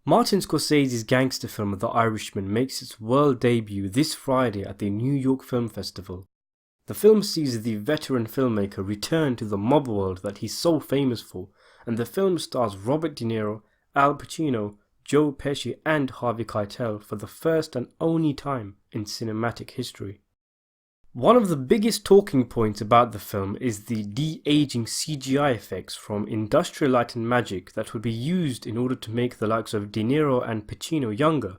Martin Scorsese's gangster film The Irishman makes its world debut this Friday at the New York Film Festival. The film sees the veteran filmmaker return to the mob world that he's so famous for, and the film stars Robert De Niro, Al Pacino, Joe Pesci and Harvey Keitel for the first and only time in cinematic history. One of the biggest talking points about the film is the de-aging CGI effects from Industrial Light and Magic that would be used in order to make the likes of De Niro and Pacino younger.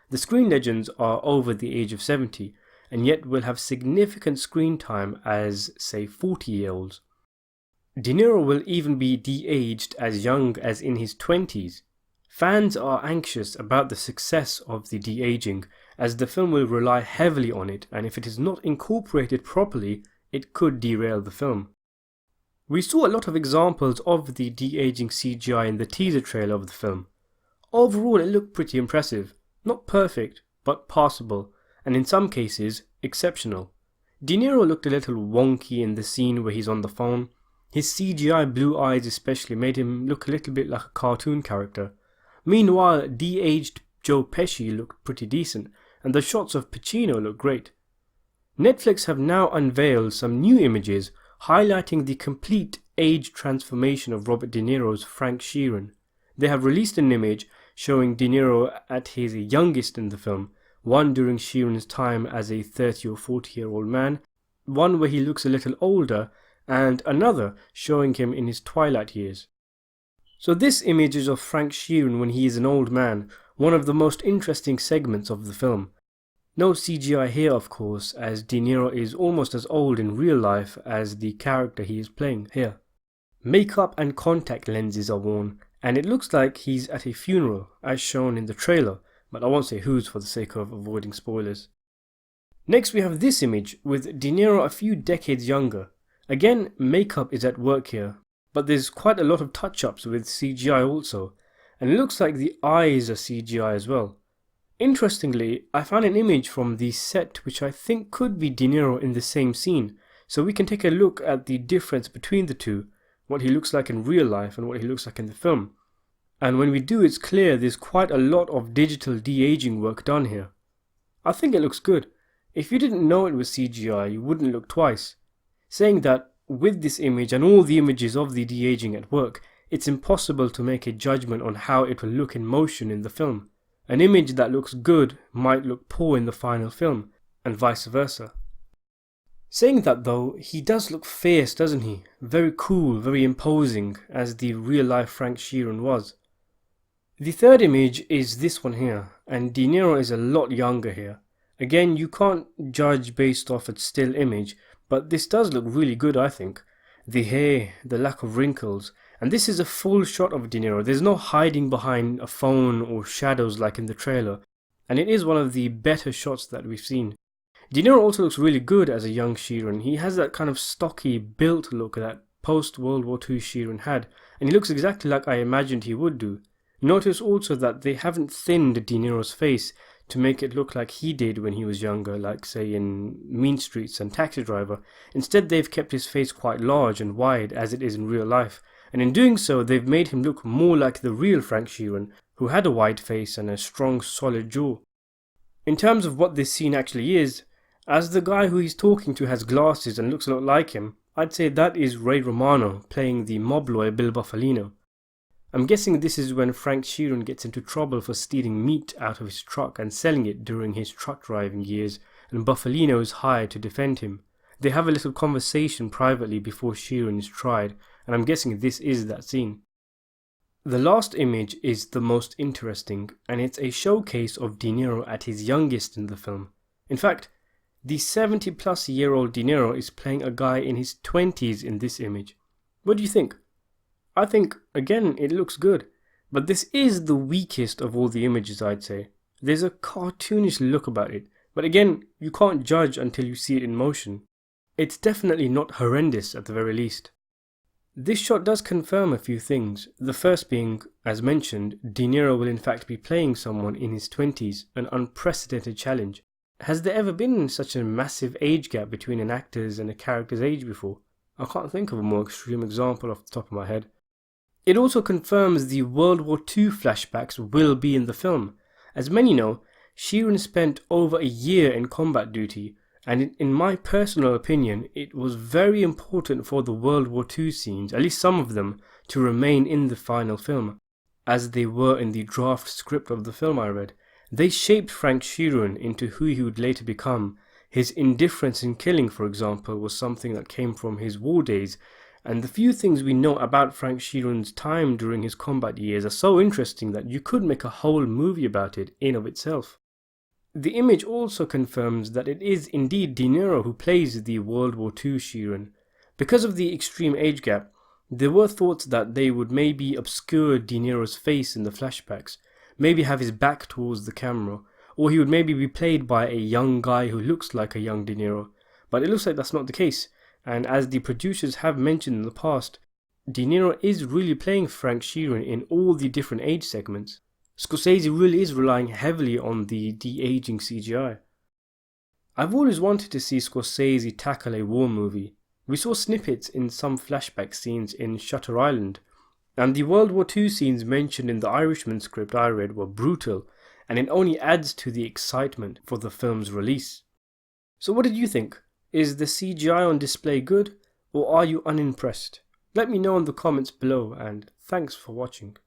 The screen legends are over the age of 70 and yet will have significant screen time as, say, 40-year-olds. De Niro will even be de-aged as young as in his 20s. Fans are anxious about the success of the de-aging, as the film will rely heavily on it, and if it is not incorporated properly, it could derail the film. We saw a lot of examples of the de-aging CGI in the teaser trailer of the film. Overall, it looked pretty impressive. Not perfect, but passable, and in some cases, exceptional. De Niro looked a little wonky in the scene where he's on the phone. His CGI blue eyes especially made him look a little bit like a cartoon character. Meanwhile, de-aged Joe Pesci looked pretty decent, and the shots of Pacino look great. Netflix have now unveiled some new images highlighting the complete age transformation of Robert De Niro's Frank Sheeran. They have released an image showing De Niro at his youngest in the film, one during Sheeran's time as a 30 or 40-year-old man, one where he looks a little older, and another showing him in his twilight years. So this image is of Frank Sheeran when he is an old man, one of the most interesting segments of the film. No CGI here of course, as De Niro is almost as old in real life as the character he is playing here. Makeup and contact lenses are worn, and it looks like he's at a funeral, as shown in the trailer, but I won't say whose for the sake of avoiding spoilers. Next we have this image, with De Niro a few decades younger. Again, makeup is at work here, but there's quite a lot of touch-ups with CGI also, and it looks like the eyes are CGI as well. Interestingly, I found an image from the set which I think could be De Niro in the same scene, so we can take a look at the difference between the two, what he looks like in real life and what he looks like in the film. And when we do, it's clear there's quite a lot of digital de-aging work done here. I think it looks good. If you didn't know it was CGI, you wouldn't look twice. Saying that, with this image and all the images of the de-aging at work, it's impossible to make a judgment on how it will look in motion in the film. An image that looks good might look poor in the final film, and vice versa. Saying that though, he does look fierce, doesn't he? Very cool, very imposing, as the real-life Frank Sheeran was. The third image is this one here, and De Niro is a lot younger here. Again, you can't judge based off a still image, but this does look really good, I think. The hair, the lack of wrinkles, and this is a full shot of De Niro. There's no hiding behind a phone or shadows like in the trailer, and it is one of the better shots that we've seen. De Niro also looks really good as a young Sheeran. He has that kind of stocky, built look that post-World War II Sheeran had, and he looks exactly like I imagined he would do. Notice also that they haven't thinned De Niro's face to make it look like he did when he was younger, like say in Mean Streets and Taxi Driver. Instead, they've kept his face quite large and wide as it is in real life, and in doing so they've made him look more like the real Frank Sheeran, who had a wide face and a strong solid jaw. In terms of what this scene actually is, as the guy who he's talking to has glasses and looks a lot like him, I'd say that is Ray Romano playing the mob lawyer Bill Buffalino. I'm guessing this is when Frank Sheeran gets into trouble for stealing meat out of his truck and selling it during his truck driving years, and Buffalino is hired to defend him. They have a little conversation privately before Sheeran is tried, and I'm guessing this is that scene. The last image is the most interesting, and it's a showcase of De Niro at his youngest in the film. In fact, the 70-plus-year-old De Niro is playing a guy in his 20s in this image. What do you think? I think, again, it looks good, but this is the weakest of all the images, I'd say. There's a cartoonish look about it, but again, you can't judge until you see it in motion. It's definitely not horrendous at the very least. This shot does confirm a few things, the first being, as mentioned, De Niro will in fact be playing someone in his 20s, an unprecedented challenge. Has there ever been such a massive age gap between an actor's and a character's age before? I can't think of a more extreme example off the top of my head. It also confirms the World War II flashbacks will be in the film. As many know, Sheeran spent over a year in combat duty, and in my personal opinion, it was very important for the World War II scenes, at least some of them, to remain in the final film, as they were in the draft script of the film I read. They shaped Frank Sheeran into who he would later become. His indifference in killing, for example, was something that came from his war days, and the few things we know about Frank Sheeran's time during his combat years are so interesting that you could make a whole movie about it in of itself. The image also confirms that it is indeed De Niro who plays the World War II Sheeran. Because of the extreme age gap, there were thoughts that they would maybe obscure De Niro's face in the flashbacks, maybe have his back towards the camera, or he would maybe be played by a young guy who looks like a young De Niro. But it looks like that's not the case. And as the producers have mentioned in the past, De Niro is really playing Frank Sheeran in all the different age segments. Scorsese really is relying heavily on the de-aging CGI. I've always wanted to see Scorsese tackle a war movie. We saw snippets in some flashback scenes in Shutter Island, and the World War II scenes mentioned in the Irishman script I read were brutal, and it only adds to the excitement for the film's release. So what did you think? Is the CGI on display good, or are you unimpressed? Let me know in the comments below, and thanks for watching.